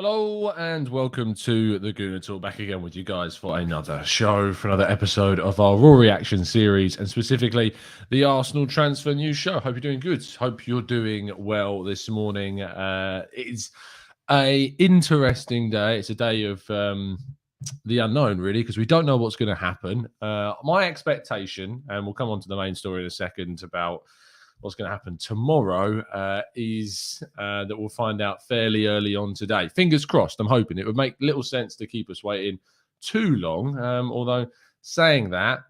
Hello and welcome to the Gooner Talk. Back again with you guys for another show, for another episode of our Raw Reaction series, and specifically the Arsenal transfer news show. Hope you're doing good. Hope you're doing well this morning. It's a interesting day. It's a day of the unknown, really, because we don't know what's going to happen. My expectation, and we'll come on to the main story in a second about what's going to happen tomorrow, is that we'll find out fairly early on today. Fingers crossed. I'm hoping it would make little sense to keep us waiting too long. Although saying that,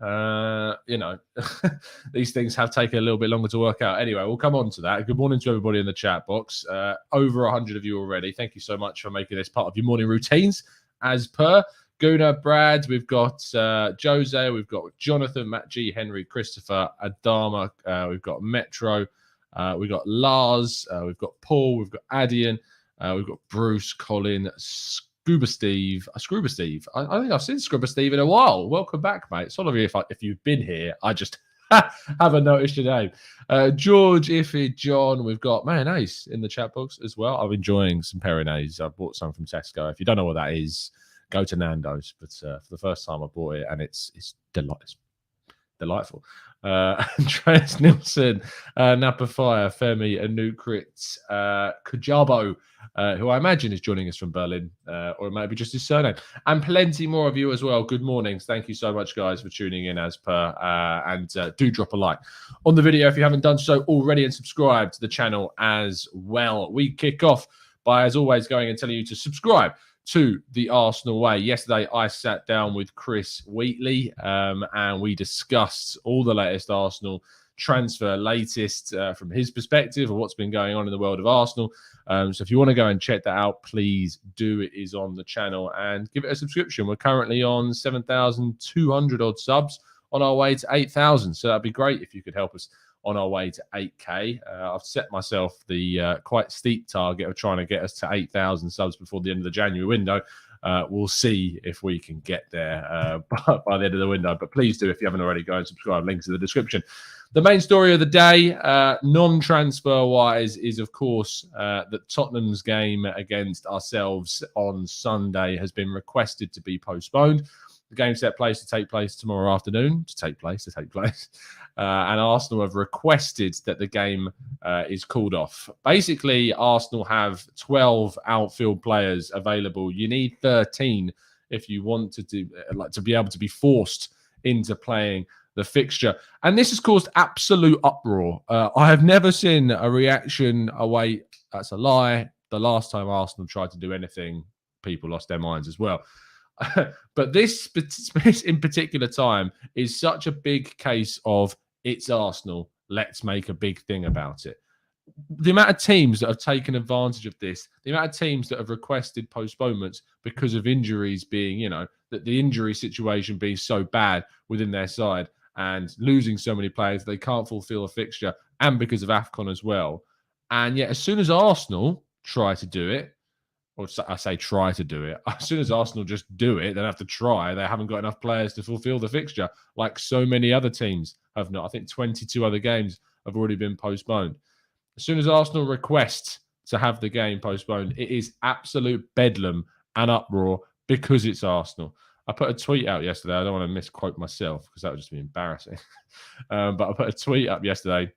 these things have taken a little bit longer to work out. Anyway, we'll come on to that. Good morning to everybody in the chat box. Over 100 of you already. Thank you so much for making this part of your morning routines. As per Gooner, Brad, we've got Jose, we've got Jonathan, Matt G, Henry, Christopher, Adama, we've got Metro, we've got Lars, we've got Paul, we've got Adian, we've got Bruce, Colin, Scuba Steve. I think I've seen Scuba Steve in a while. Welcome back, mate. Sorry if you've been here. I just haven't noticed your name. George, Iffy, John, we've got mayonnaise in the chat box as well. I'm enjoying some Peronaise. I bought some from Tesco. If you don't know what that is, go to Nando's. But for the first time I bought it, and it's delightful. Andreas Nilsson, Napa Fire, Femi, Anukrit, Kujabo, who I imagine is joining us from Berlin, or it might be just his surname, and plenty more of you as well. Good mornings. Thank you so much, guys, for tuning in as per, and do drop a like on the video if you haven't done so already, and subscribe to the channel as well. We kick off by, as always, going and telling you to subscribe to the Arsenal Way. Yesterday, I sat down with Chris Wheatley and we discussed all the latest Arsenal transfer, latest from his perspective of what's been going on in the world of Arsenal. So if you want to go and check that out, please do. It is on the channel, and give it a subscription. We're currently on 7,200 odd subs, on our way to 8,000. So that'd be great if you could help us on our way to 8K. I've set myself the quite steep target of trying to get us to 8,000 subs before the end of the January window. We'll see if we can get there by the end of the window. But please do, if you haven't already, go and subscribe. Links in the description. The main story of the day, non-transfer wise, is of course that Tottenham's game against ourselves on Sunday has been requested to be postponed. The game set place to take place tomorrow afternoon. And Arsenal have requested that the game is called off. Basically, Arsenal have 12 outfield players available. You need 13 if you want to be able to be forced into playing the fixture. And this has caused absolute uproar. I have never seen a reaction away. That's a lie. The last time Arsenal tried to do anything, people lost their minds as well. But this in particular time is such a big case of it's Arsenal, let's make a big thing about it. The amount of teams that have taken advantage of this, the amount of teams that have requested postponements because of injuries being, that the injury situation being so bad within their side and losing so many players, they can't fulfill a fixture, and because of AFCON as well. And yet, as soon as Arsenal try to do it, or I say try to do it, as soon as Arsenal just do it, they don't have to try. They haven't got enough players to fulfill the fixture, like so many other teams have not. I think 22 other games have already been postponed. As soon as Arsenal request to have the game postponed, it is absolute bedlam and uproar because it's Arsenal. I put a tweet out yesterday. I don't want to misquote myself because that would just be embarrassing. But I put a tweet up yesterday.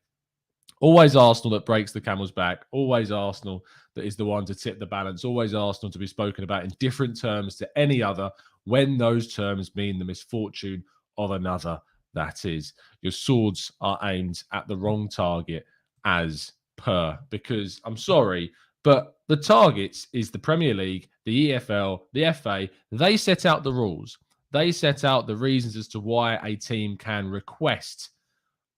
Always Arsenal that breaks the camel's back. Always Arsenal that is the one to tip the balance. Always Arsenal to be spoken about in different terms to any other when those terms mean the misfortune of another. That is, your swords are aimed at the wrong target as per. Because I'm sorry, but the targets is the Premier League, the EFL, the FA. They set out the rules. They set out the reasons as to why a team can request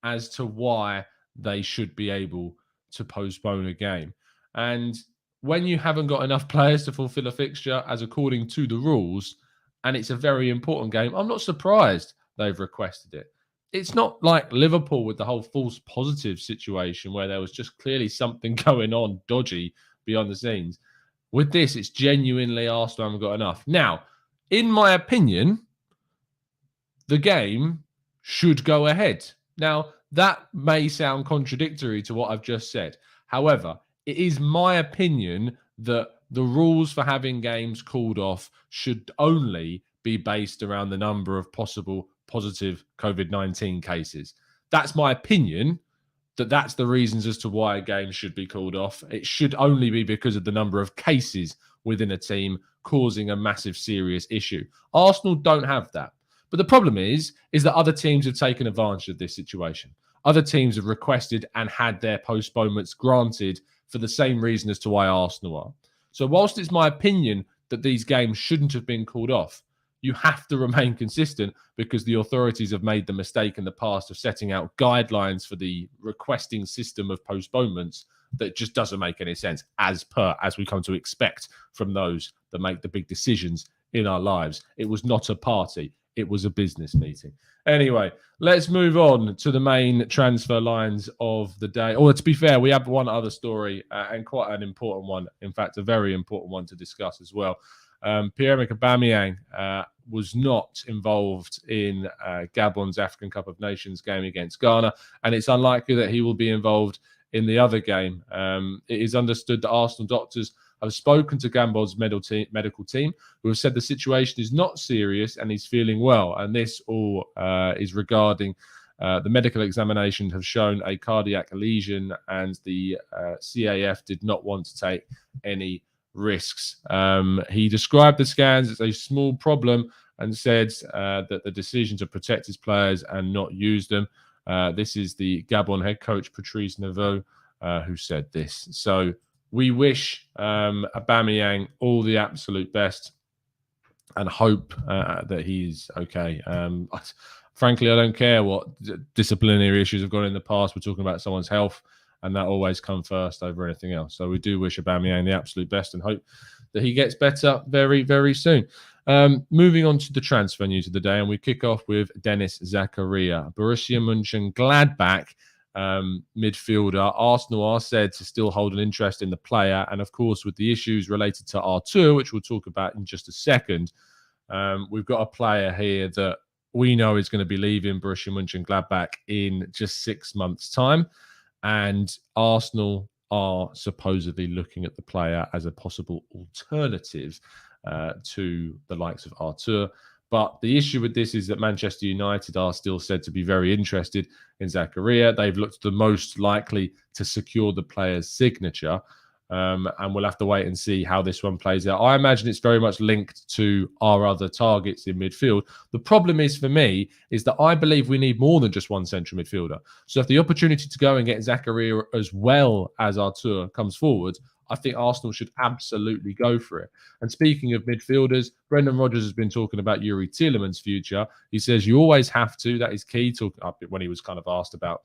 as to why they should be able to postpone a game. And when you haven't got enough players to fulfill a fixture as according to the rules, and it's a very important game, I'm not surprised they've requested it. It's not like Liverpool with the whole false positive situation where there was just clearly something going on dodgy behind the scenes. With this, it's genuinely Arsenal haven't got enough. Now, in my opinion, the game should go ahead. Now, that may sound contradictory to what I've just said. However, it is my opinion that the rules for having games called off should only be based around the number of possible positive COVID-19 cases. That's my opinion. That's the reasons as to why a game should be called off. It should only be because of the number of cases within a team causing a massive serious issue. Arsenal don't have that. But the problem is that other teams have taken advantage of this situation. Other teams have requested and had their postponements granted for the same reason as to why Arsenal are. So whilst it's my opinion that these games shouldn't have been called off, you have to remain consistent because the authorities have made the mistake in the past of setting out guidelines for the requesting system of postponements that just doesn't make any sense as we come to expect from those that make the big decisions in our lives. It was not a party. It was a business meeting. Anyway, let's move on to the main transfer lines of the day. Or to be fair, we have one other story and quite an important one. In fact, a very important one to discuss as well. Pierre-Emerick Aubameyang was not involved in Gabon's African Cup of Nations game against Ghana, and it's unlikely that he will be involved in the other game. It is understood that Arsenal doctors have spoken to Gabon's medical team, who have said the situation is not serious and he's feeling well. And this all is regarding the medical examination have shown a cardiac lesion, and the CAF did not want to take any risks. He described the scans as a small problem and said that the decision to protect his players and not use them. This is the Gabon head coach, Patrice Neveu, who said this. So we wish Aubameyang all the absolute best and hope that he's okay. Frankly, I don't care what disciplinary issues have gone in the past. We're talking about someone's health, and that always comes first over anything else. So we do wish Aubameyang the absolute best and hope that he gets better very, very soon. Moving on to the transfer news of the day, and we kick off with Denis Zakaria. Borussia Mönchengladbach midfielder. Arsenal are said to still hold an interest in the player, and of course with the issues related to Artur, which we'll talk about in just a second, we've got a player here that we know is going to be leaving Borussia Mönchengladbach in just 6 months' time, and Arsenal are supposedly looking at the player as a possible alternative to the likes of Artur. But the issue with this is that Manchester United are still said to be very interested in Zakaria. They've looked the most likely to secure the player's signature. And we'll have to wait and see how this one plays out. I imagine it's very much linked to our other targets in midfield. The problem is for me is that I believe we need more than just one central midfielder. So if the opportunity to go and get Zakaria as well as Artur comes forward, I think Arsenal should absolutely go for it. And speaking of midfielders, Brendan Rodgers has been talking about Youri Tielemans' future. He says you always have to. That is key. When he was kind of asked about,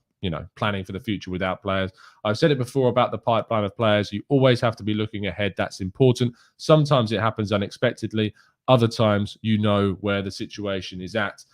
planning for the future without players. I've said it before about the pipeline of players. You always have to be looking ahead. That's important. Sometimes it happens unexpectedly. Other times you know where the situation is at.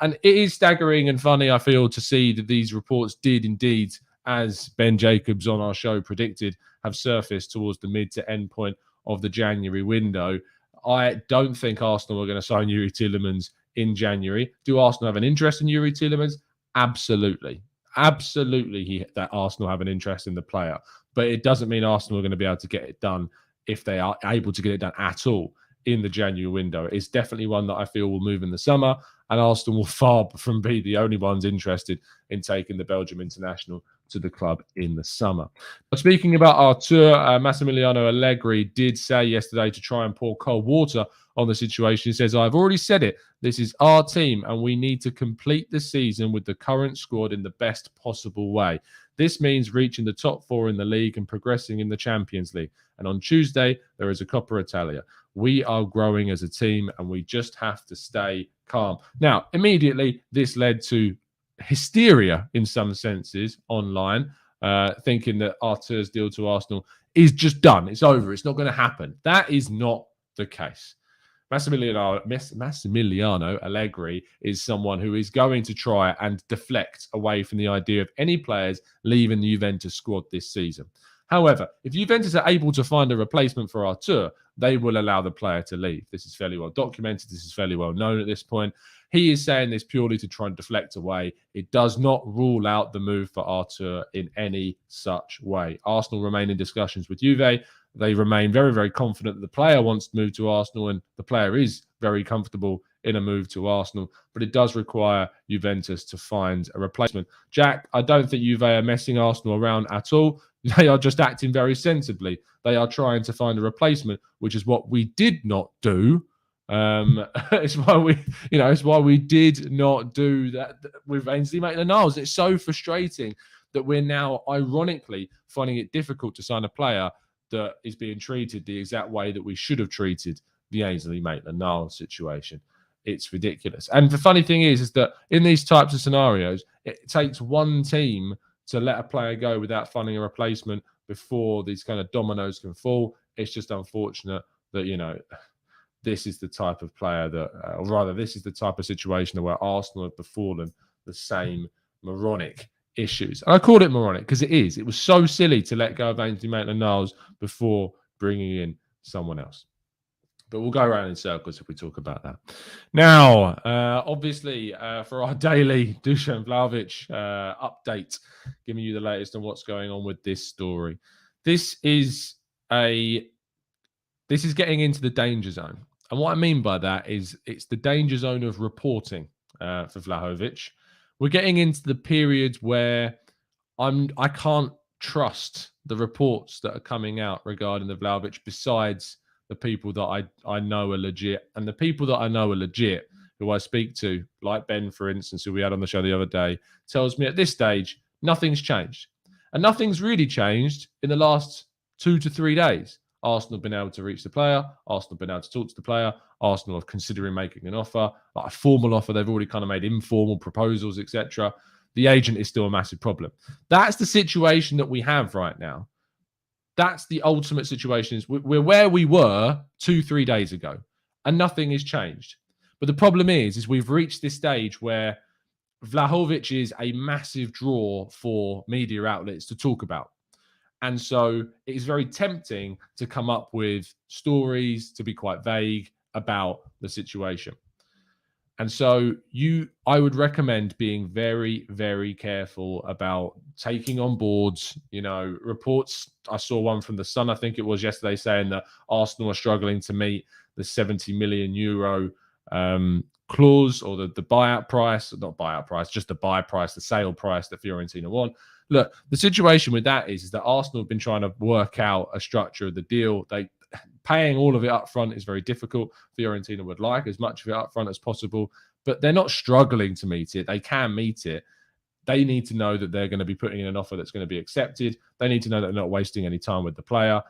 And it is staggering and funny, I feel, to see that these reports did indeed, as Ben Jacobs on our show predicted, have surfaced towards the mid to end point of the January window. I don't think Arsenal are going to sign Youri Tielemans in January. Do Arsenal have an interest in Youri Tielemans? Absolutely. Absolutely that Arsenal have an interest in the player. But it doesn't mean Arsenal are going to be able to get it done if they are able to get it done at all in the January window. It's definitely one that I feel will move in the summer, and Arsenal will far from be the only ones interested in taking the Belgium international to the club in the summer. But speaking about Artur, Massimiliano Allegri did say yesterday to try and pour cold water on the situation. He says, I've already said it. This is our team, and we need to complete the season with the current squad in the best possible way. This means reaching the top 4 in the league and progressing in the Champions League. And on Tuesday, there is a Coppa Italia. We are growing as a team, and we just have to stay calm. Now, immediately, this led to hysteria in some senses online, thinking that Artur's deal to Arsenal is just done. It's over. It's not going to happen. That is not the case. Massimiliano Allegri is someone who is going to try and deflect away from the idea of any players leaving the Juventus squad this season. However, if Juventus are able to find a replacement for Artur, they will allow the player to leave. This is fairly well documented. This is fairly well known at this point. He is saying this purely to try and deflect away. It does not rule out the move for Artur in any such way. Arsenal remain in discussions with Juve. They remain very, very confident that the player wants to move to Arsenal, and the player is very comfortable in a move to Arsenal, but it does require Juventus to find a replacement. Jack, I don't think Juve are messing Arsenal around at all. They are just acting very sensibly. They are trying to find a replacement, which is what we did not do. It's why we did not do that with Ainsley Maitland-Niles. It's so frustrating that we're now, ironically, finding it difficult to sign a player that is being treated the exact way that we should have treated the Ainsley Maitland-Niles situation. It's ridiculous. And the funny thing is that in these types of scenarios, it takes one team to let a player go without finding a replacement before these kind of dominoes can fall. It's just unfortunate that, this is the type of player that, or rather, this is the type of situation where Arsenal have befallen the same moronic issues. And I called it moronic because it is. It was so silly to let go of Ainsley Maitland-Niles before bringing in someone else. But we'll go around in circles if we talk about that. Now, obviously, for our daily Dusan Vlahovic update, giving you the latest on what's going on with this story. This is getting into the danger zone. And what I mean by that is it's the danger zone of reporting for Vlahovic. We're getting into the period where I can't trust the reports that are coming out regarding the Vlahovic besides the people that I know are legit. And the people that I know are legit, who I speak to, like Ben, for instance, who we had on the show the other day, tells me at this stage, nothing's changed. And nothing's really changed in the last 2 to 3 days. Arsenal have been able to reach the player. Arsenal have been able to talk to the player. Arsenal are considering making an offer, like a formal offer. They've already kind of made informal proposals, etc. The agent is still a massive problem. That's the situation that we have right now. That's the ultimate situation. Is we're where we were 2-3 days ago, and nothing has changed. But the problem is we've reached this stage where Vlahovic is a massive draw for media outlets to talk about. And so it is very tempting to come up with stories, to be quite vague about the situation. And so I would recommend being very, very careful about taking on board, reports. I saw one from The Sun, I think it was yesterday, saying that Arsenal are struggling to meet the 70 million euro clause, or the buyout price, not buyout price, just the buy price, the sale price that Fiorentina want. Look, the situation with that is that Arsenal have been trying to work out a structure of the deal. Paying all of it up front is very difficult. Fiorentina would like as much of it up front as possible, but they're not struggling to meet it. They can meet it. They need to know that they're going to be putting in an offer that's going to be accepted. They need to know that they're not wasting any time with the player.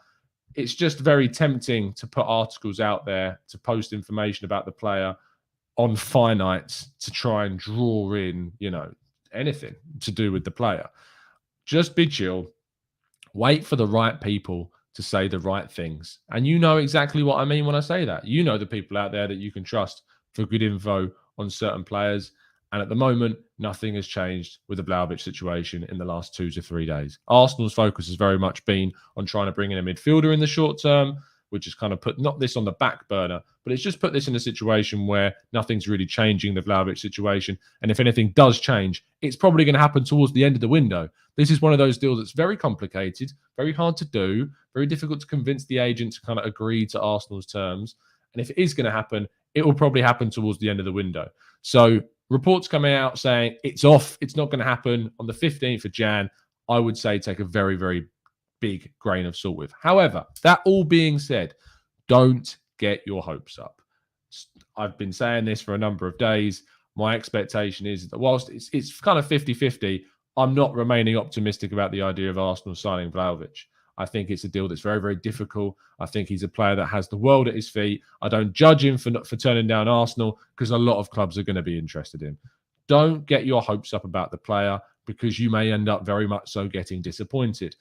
It's just very tempting to put articles out there, to post information about the player on finites to try and draw in, anything to do with the player. Just be chill. Wait for the right people to say the right things. And you know exactly what I mean when I say that. You know the people out there that you can trust for good info on certain players. And at the moment, nothing has changed with the Vlahovic situation in the last 2 to 3 days. Arsenal's focus has very much been on trying to bring in a midfielder in the short term, which has kind of put not this on the back burner, but it's just put this in a situation where nothing's really changing the Vlahovic situation. And if anything does change, it's probably going to happen towards the end of the window. This is one of those deals that's very complicated, very hard to do, very difficult to convince the agent to kind of agree to Arsenal's terms. And if it is going to happen, it will probably happen towards the end of the window. So reports coming out saying it's off, it's not going to happen on the 15th of Jan, I would say take a very, very big grain of salt with. However, that all being said, don't get your hopes up. I've been saying this for a number of days. My expectation is that whilst it's kind of 50-50, I'm not remaining optimistic about the idea of Arsenal signing Vlahovic. I think it's a deal that's very, very difficult. I think he's a player that has the world at his feet. I don't judge him for turning down Arsenal because a lot of clubs are going to be interested in. Don't get your hopes up about the player because you may end up very much so getting disappointed.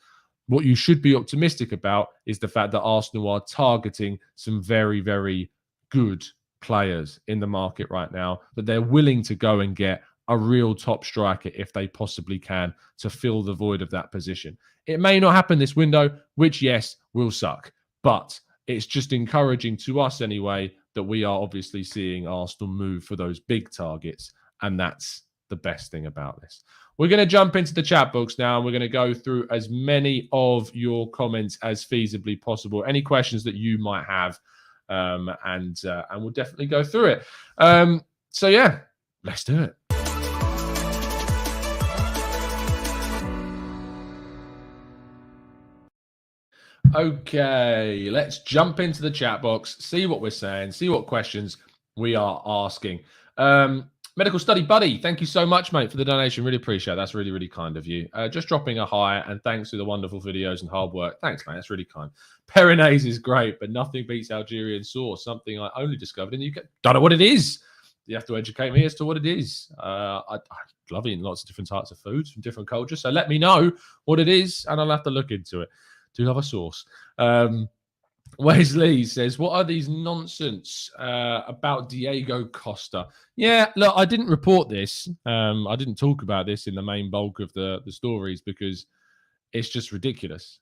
What you should be optimistic about is the fact that Arsenal are targeting some very, very good players in the market right now, that they're willing to go and get a real top striker if they possibly can to fill the void of that position. It may not happen this window, which, yes, will suck. But it's just encouraging to us anyway that we are obviously seeing Arsenal move for those big targets. And that's the best thing about this. We're going to jump into the chat box now, and we're going to go through as many of your comments as feasibly possible. Any questions that you might have, and we'll definitely go through it. So yeah, let's do it. Okay, let's jump into the chat box, see what we're saying, see what questions we are asking. Medical Study Buddy, thank you so much, mate, for the donation. Really appreciate it. That's really, really kind of you. Just dropping a hi, and thanks for the wonderful videos and hard work. Thanks, mate. That's really kind. Peronaise is great, but nothing beats Algerian sauce, something I only discovered in the UK. Don't know what it is. You have to educate me as to what it is. I love eating lots of different types of foods from different cultures, so let me know what it is, and I'll have to look into it. Do love a sauce. Wesley says, what are these nonsense about Diego Costa? Yeah, look, I didn't report this. I didn't talk about this in the main bulk of the stories because it's just ridiculous.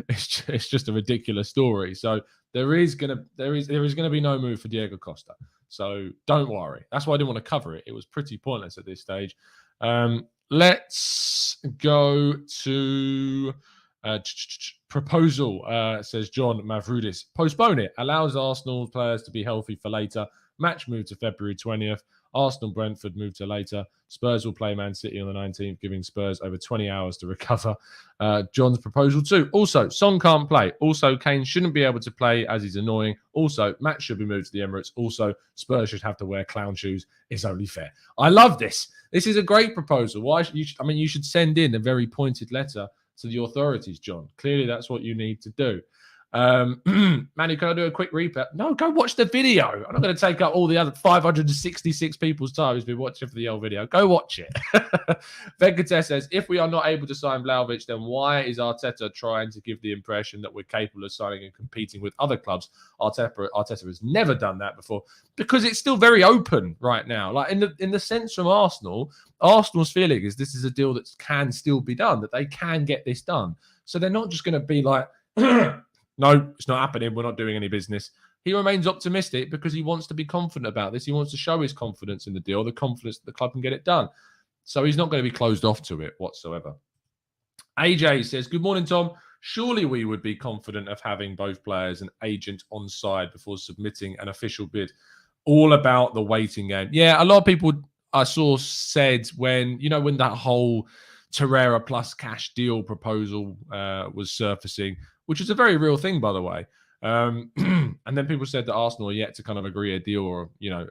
It's just a ridiculous story. So there is gonna be no move for Diego Costa. So don't worry. That's why I didn't want to cover it. It was pretty pointless at this stage. Let's go to proposal, says John Mavrudis. Postpone it. Allows Arsenal players to be healthy for later. Match moved to February 20th. Arsenal-Brentford moved to later. Spurs will play Man City on the 19th, giving Spurs over 20 hours to recover. John's proposal too. Also, Son can't play. Also, Kane shouldn't be able to play as he's annoying. Also, match should be moved to the Emirates. Also, Spurs should have to wear clown shoes. It's only fair. I love this. This is a great proposal. You should send in a very pointed letter to the authorities, John. Clearly, that's what you need to do. Manny, can I do a quick recap? No, go watch the video. I'm not going to take up all the other 566 people's time who's been watching for the old video. Go watch it. Venkatesh says, if we are not able to sign Vlahovic, then why is Arteta trying to give the impression that we're capable of signing and competing with other clubs? Arteta has never done that before because it's still very open right now. Like in the sense from Arsenal, Arsenal's feeling is this is a deal that can still be done, that they can get this done. So they're not just going to be like, no, it's not happening. We're not doing any business. He remains optimistic because he wants to be confident about this. He wants to show his confidence in the deal, the confidence that the club can get it done. So he's not going to be closed off to it whatsoever. AJ says, good morning, Tom. Surely we would be confident of having both players and agent on side before submitting an official bid. All about the waiting game. Yeah, a lot of people I saw said when that whole Torreira plus cash deal proposal was surfacing, which is a very real thing, by the way. And then people said that Arsenal are yet to kind of agree a deal, or,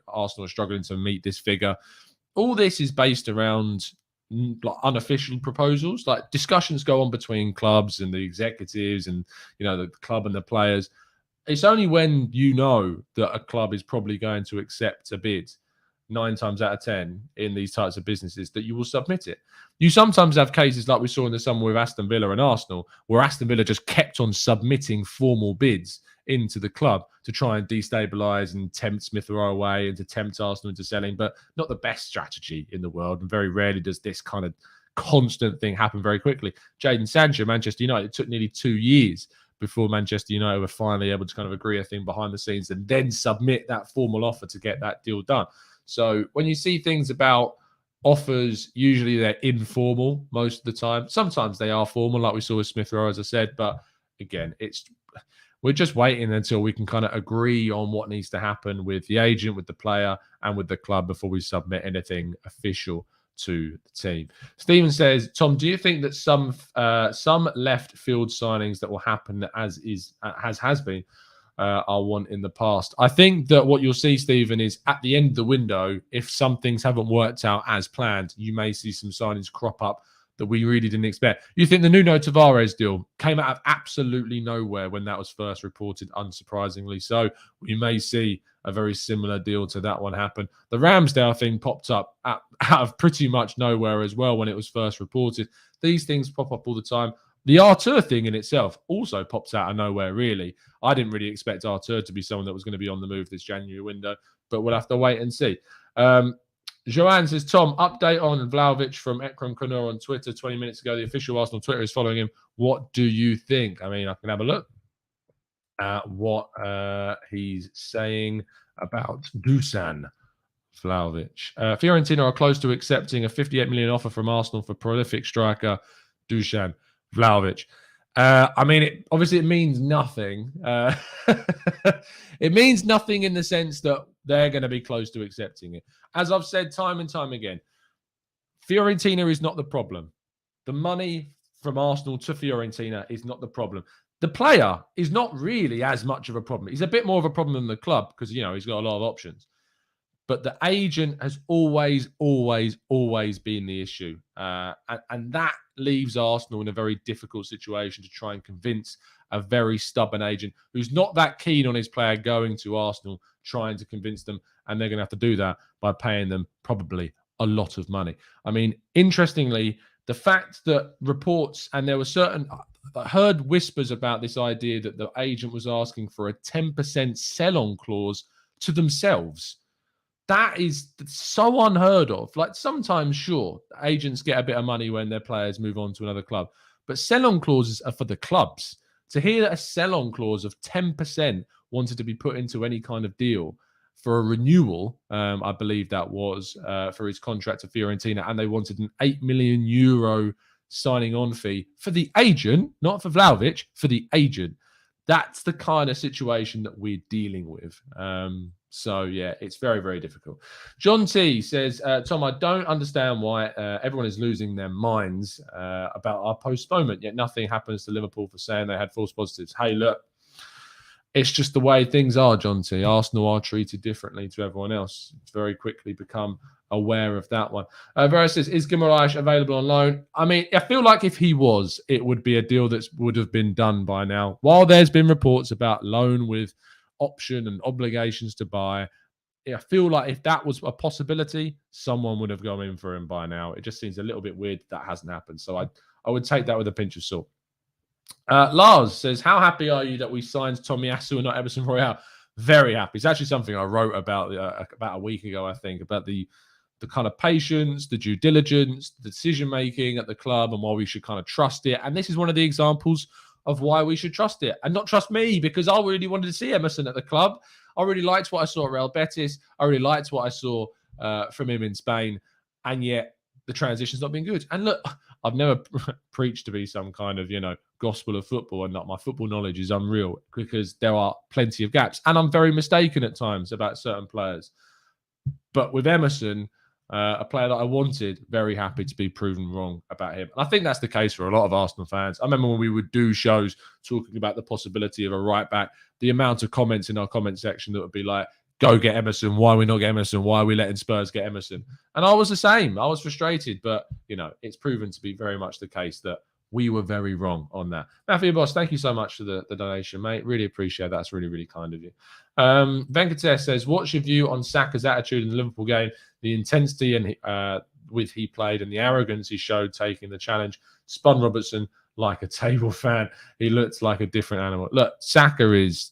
Arsenal are struggling to meet this figure. All this is based around like unofficial proposals. Like discussions go on between clubs and the executives and, the club and the players. It's only when you know that a club is probably going to accept a bid 9 times out of 10 in these types of businesses that you will submit it. You sometimes have cases like we saw in the summer with Aston Villa and Arsenal, where Aston Villa just kept on submitting formal bids into the club to try and destabilise and tempt Smith Rowe away and to tempt Arsenal into selling, but not the best strategy in the world. And very rarely does this kind of constant thing happen very quickly. Jadon Sancho, Manchester United, it took nearly 2 years before Manchester United were finally able to kind of agree a thing behind the scenes and then submit that formal offer to get that deal done. So when you see things about offers, usually they're informal most of the time. Sometimes they are formal, like we saw with Smith Rowe, as I said. But again, we're just waiting until we can kind of agree on what needs to happen with the agent, with the player, and with the club before we submit anything official to the team. Stephen says, Tom, do you think that some left field signings that will happen as has been are one in the past? I think that what you'll see, Stephen, is at the end of the window, if some things haven't worked out as planned, you may see some signings crop up that we really didn't expect. You think the Nuno Tavares deal came out of absolutely nowhere when that was first reported, unsurprisingly. So we may see a very similar deal to that one happen. The Ramsdale thing popped up out of pretty much nowhere as well when it was first reported. These things pop up all the time. The Artur thing in itself also pops out of nowhere, really. I didn't really expect Artur to be someone that was going to be on the move this January window, but we'll have to wait and see. Joanne says, Tom, update on Vlahovic from Ekram Konur on Twitter 20 minutes ago. The official Arsenal Twitter is following him. What do you think? I mean, I can have a look at what he's saying about Dusan Vlahovic. Fiorentina are close to accepting a 58 million offer from Arsenal for prolific striker Dusan Vlahovic. I mean, obviously it means nothing. It means nothing in the sense that they're going to be close to accepting it. As I've said time and time again, Fiorentina is not the problem. The money from Arsenal to Fiorentina is not the problem. The player is not really as much of a problem. He's a bit more of a problem than the club because, he's got a lot of options. But the agent has always been the issue. And that leaves Arsenal in a very difficult situation to try and convince a very stubborn agent who's not that keen on his player going to Arsenal, trying to convince them. And they're going to have to do that by paying them probably a lot of money. I mean, interestingly, the fact that reports, and there were certain, I heard whispers about this idea that the agent was asking for a 10% sell-on clause to themselves. That is so unheard of. Like, sometimes, sure, agents get a bit of money when their players move on to another club, but sell-on clauses are for the clubs. To hear that a sell-on clause of 10% wanted to be put into any kind of deal for a renewal, I believe that was for his contract to Fiorentina, and they wanted an €8 million signing on fee for the agent, not for Vlahovic, for the agent. That's the kind of situation that we're dealing with. So, yeah, it's very, very difficult. John T says, Tom, I don't understand why everyone is losing their minds about our postponement, yet nothing happens to Liverpool for saying they had false positives. Hey, look, it's just the way things are, John T. Arsenal are treated differently to everyone else. It's very quickly become aware of that one. Vera says, is Guimaraes available on loan? I mean, I feel like if he was, it would be a deal that would have been done by now. While there's been reports about loan with option and obligations to buy, I feel like if that was a possibility, someone would have gone in for him by now. It just seems a little bit weird that hasn't happened. So I would take that with a pinch of salt. Lars says, how happy are you that we signed Tomiyasu and not Emerson Royale? Very happy. It's actually something I wrote about a week ago, I think, about the kind of patience, the due diligence, the decision-making at the club, and why we should kind of trust it. And this is one of the examples of why we should trust it. And not trust me, because I really wanted to see Emerson at the club. I really liked what I saw at Real Betis. I really liked what I saw from him in Spain. And yet the transition's not been good. And look, I've never preached to be some kind of, gospel of football, and not my football knowledge is unreal because there are plenty of gaps. And I'm very mistaken at times about certain players. But with Emerson, a player that I wanted, very happy to be proven wrong about him. And I think that's the case for a lot of Arsenal fans. I remember when we would do shows talking about the possibility of a right back, the amount of comments in our comment section that would be like, go get Emerson. Why are we not getting Emerson? Why are we letting Spurs get Emerson? And I was the same. I was frustrated, but, it's proven to be very much the case that we were very wrong on that. Matthew Boss, thank you so much for the donation, mate. Really appreciate that. That's really, really kind of you. Venkatesh says, what's your view on Saka's attitude in the Liverpool game? The intensity and with he played and the arrogance he showed taking the challenge spun Robertson like a table fan. He looked like a different animal. Look, Saka is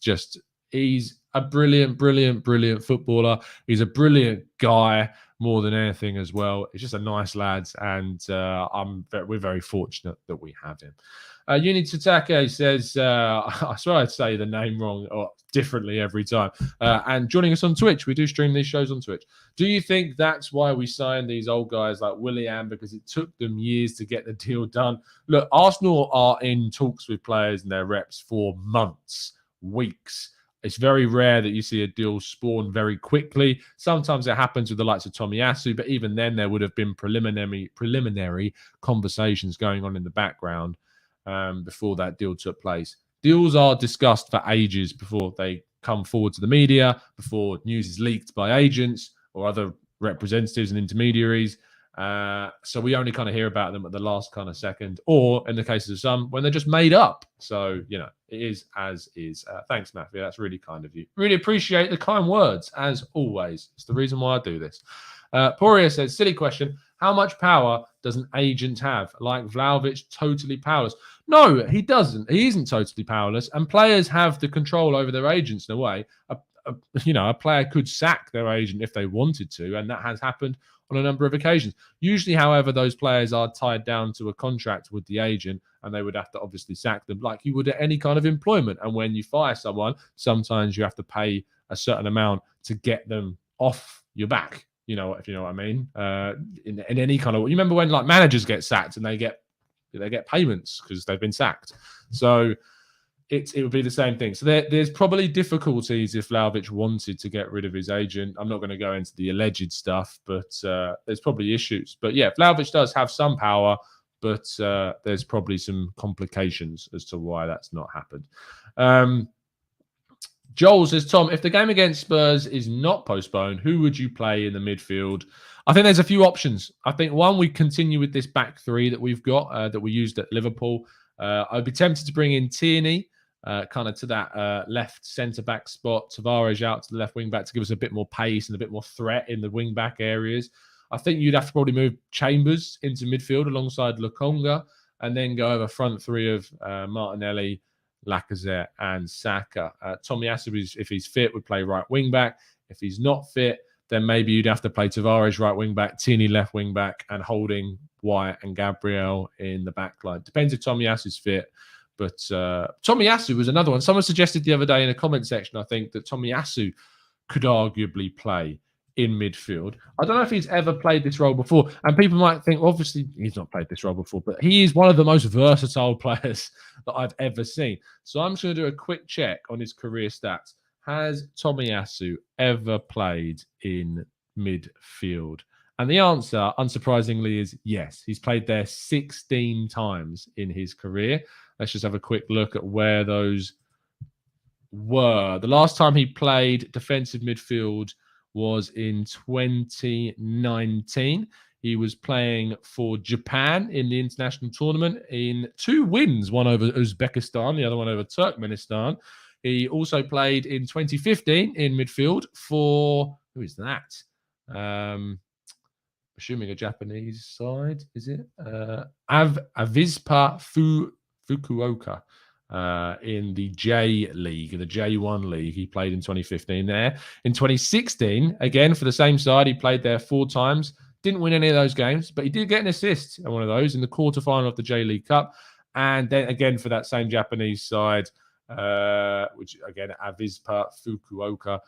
he's a brilliant footballer. He's a brilliant guy more than anything as well. He's just a nice lad, and we're very fortunate that we have him. Uni Tatake says, I swear I'd say the name wrong or differently every time. And joining us on Twitch, we do stream these shows on Twitch. Do you think that's why we signed these old guys like Willian, because it took them years to get the deal done? Look, Arsenal are in talks with players and their reps for months, weeks. It's very rare that you see a deal spawn very quickly. Sometimes it happens with the likes of Tomiyasu, but even then there would have been preliminary conversations going on in the background before that deal took place. Deals are discussed for ages before they come forward to the media, before news is leaked by agents or other representatives and intermediaries. So we only kind of hear about them at the last kind of second, or in the cases of some, when they're just made up. So, it is as is. Thanks, Matthew. That's really kind of you. Really appreciate the kind words, as always. It's the reason why I do this. Poria says, silly question. How much power does an agent have? Like Vlahovic, totally powerless? No, he doesn't. He isn't totally powerless. And players have the control over their agents in a way. a player could sack their agent if they wanted to, and that has happened on a number of occasions. Usually, however, those players are tied down to a contract with the agent, and they would have to obviously sack them like you would at any kind of employment. And when you fire someone, sometimes you have to pay a certain amount to get them off your back. If you know what I mean. In any kind of, you remember when like managers get sacked and they get payments because they've been sacked. So it would be the same thing. So there's probably difficulties if Vlahovic wanted to get rid of his agent. I'm not going to go into the alleged stuff, but there's probably issues. But yeah, Vlahovic does have some power, but there's probably some complications as to why that's not happened. Joel says, Tom, if the game against Spurs is not postponed, who would you play in the midfield? I think there's a few options. I think one, we continue with this back three that we've got that we used at Liverpool. I'd be tempted to bring in Tierney kind of to that left centre-back spot, Tavares out to the left wing-back to give us a bit more pace and a bit more threat in the wing-back areas. I think you'd have to probably move Chambers into midfield alongside Lokonga and then go over front three of Martinelli, Lacazette and Saka. Tomiyasu, if he's fit, would play right wing-back. If he's not fit, then maybe you'd have to play Tavares right wing-back, Tierney left wing-back, and holding Wyatt and Gabriel in the back line. Depends if Tomiyasu's fit. But Tomiyasu was another one. Someone suggested the other day in a comment section, I think, that Tomiyasu could arguably play in midfield. I don't know if he's ever played this role before. And people might think, obviously, he's not played this role before, but he is one of the most versatile players that I've ever seen. So I'm just going to do a quick check on his career stats. Has Tomiyasu ever played in midfield? And the answer, unsurprisingly, is yes. He's played there 16 times in his career. Let's just have a quick look at where those were. The last time he played defensive midfield was in 2019. He was playing for Japan in the international tournament in 2 wins, one over Uzbekistan, the other one over Turkmenistan. He also played in 2015 in midfield for, who is that? Assuming a Japanese side, is it? Avispa Fukuoka in the J League, the J1 League. He played in 2015 there. In 2016, again, for the same side, he played there 4 times. Didn't win any of those games, but he did get an assist on one of those in the quarterfinal of the J League Cup. And then again, for that same Japanese side, which again, Avispa Fukuoka,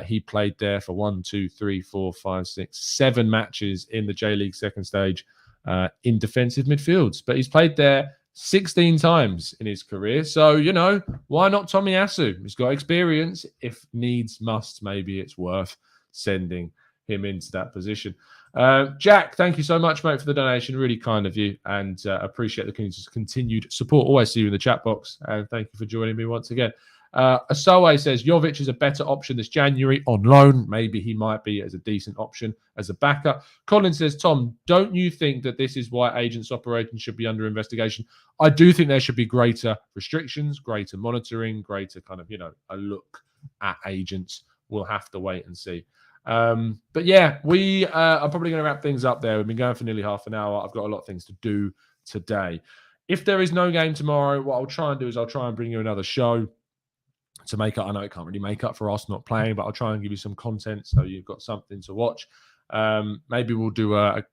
he played there for 7 matches in the J League second stage in defensive midfields. But he's played there 16 times in his career. So, why not Tomiyasu? He's got experience. If needs must, maybe it's worth sending him into that position. Jack, thank you so much, mate, for the donation. Really kind of you, and appreciate the continued support. Always see you in the chat box, and thank you for joining me once again. Asoe says Jovic is a better option this January on loan. Maybe he might be as a decent option as a backup. Colin says, Tom, don't you think that this is why agents operating should be under investigation? I do think there should be greater restrictions, greater monitoring, greater kind of, a look at agents. We'll have to wait and see. But yeah, we are probably going to wrap things up there. We've been going for nearly half an hour. I've got a lot of things to do today. If there is no game tomorrow, what I'll try and do is I'll try and bring you another show to make up. I know it can't really make up for us not playing, but I'll try and give you some content so you've got something to watch. Maybe we'll do a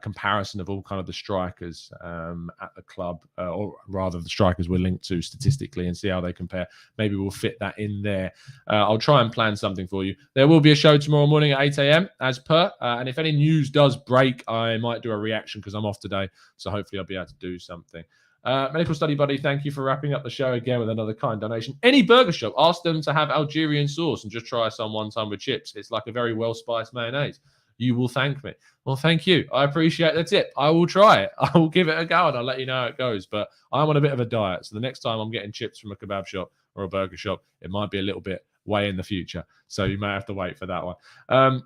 comparison of all kind of the strikers at the club, or rather the strikers we're linked to statistically, and see how they compare. Maybe we'll fit that in there. I'll try and plan something for you. There will be a show tomorrow morning at 8 a.m. as per. And if any news does break, I might do a reaction because I'm off today. So hopefully I'll be able to do something. Medical Study Buddy, thank you for wrapping up the show again with another kind donation. Any burger shop, ask them to have Algerian sauce and just try some one time with chips. It's like a very well-spiced mayonnaise. You will thank me. Well, thank you. I appreciate the tip. I will try it. I will give it a go and I'll let you know how it goes. But I'm on a bit of a diet. So the next time I'm getting chips from a kebab shop or a burger shop, it might be a little bit way in the future. So you may have to wait for that one.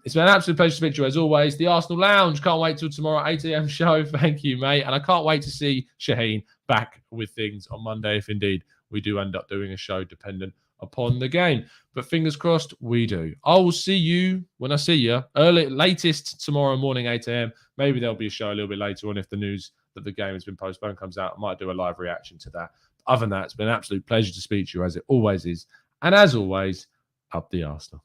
It's been an absolute pleasure to speak to you as always. The Arsenal Lounge. Can't wait till tomorrow, 8 a.m. show. Thank you, mate. And I can't wait to see Shaheen back with things on Monday, if indeed we do end up doing a show dependent upon the game. But fingers crossed we do. I will see you when I see you. Latest tomorrow morning, 8 a.m. Maybe there'll be a show a little bit later on if the news that the game has been postponed comes out. I might do a live reaction to that. Other than that, it's been an absolute pleasure to speak to you, as it always is. And as always, Up the Arsenal.